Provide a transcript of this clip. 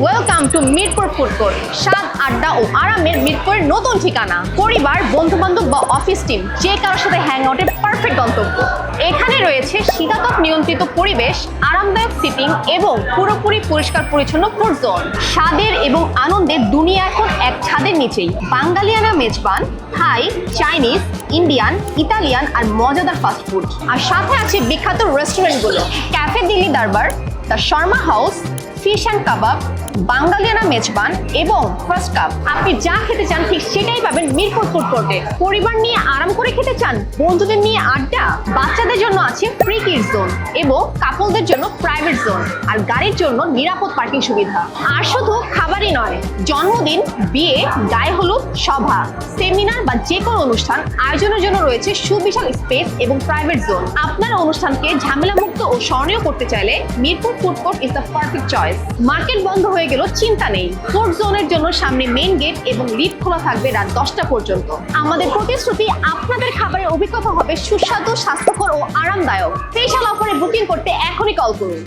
Welcome to Mirpur food court. স্বাদ, আড্ডা ও আরামের মিরপুরের নতুন ঠিকানা। পরিবার, বন্ধু-বান্ধব বা অফিস টিম যে কারোর সাথে হ্যাং আউটের পারফেক্ট গন্তব্য। এখানে রয়েছে শীতাতপ নিয়ন্ত্রিত পরিবেশ, আরামদায়ক সিটিং এবং পুরোপুরি পরিষ্কার পরিচ্ছন্ন ফুড জোন। স্বাদের এবং আনন্দের দুনিয়া এখন এক ছাদের নিচেই। বাঙালিয়ানা মেজবান, থাই, চাইনিজ, ইন্ডিয়ান, ইতালিয়ান আর মজাদার ফাস্ট ফুড। আর সাথে আছে বিখ্যাত রেস্টুরেন্টগুলো, cafe Delhi Darbar, the Sharma house, fish and kebab, Bangaliana Mezban এবং ফার্স্ট কাপ। আপনি যা খেতে চান ঠিক সেটাই পাবেন মিরপুর ফুড কোর্টে। পরিবার নিয়ে আরাম করে খেতে চান, বন্ধুদের নিয়ে আড্ডা, বাচ্চাদের জন্য আছে ফ্রি কিডস জোন এবং কাপলদের জন্য প্রাইভেট জোন, আর গাড়ির জন্য নিরাপদ পার্কিং সুবিধা। আর শুধু খাবারই নয়, জন্মদিন, বিয়ে, গায়ে হলুদ, সভা, সেমিনার বা যে কোনো অনুষ্ঠান আয়োজনের জন্য রয়েছে সুবিশাল স্পেস এবং প্রাইভেট জোন। আপনার অনুষ্ঠানকে ঝামেলামুক্ত ও স্মরণীয় করতে চাইলে Mirpur food court is the perfect choice. Market বন্ধ হয়ে গেল চিন্তা নেই, ফুড জোনের জন্য সামনে মেইন গেট এবং লিফট খোলা থাকবে রাত 10টা পর্যন্ত। আমাদের প্রতিশ্রুতি, আপনাদের খাবারের অভিজ্ঞতা হবে সুস্বাদু, স্বাস্থ্যকর ও আরামদায়ক। স্পেশাল অফারে বুকিং করতে এখনই কল করুন।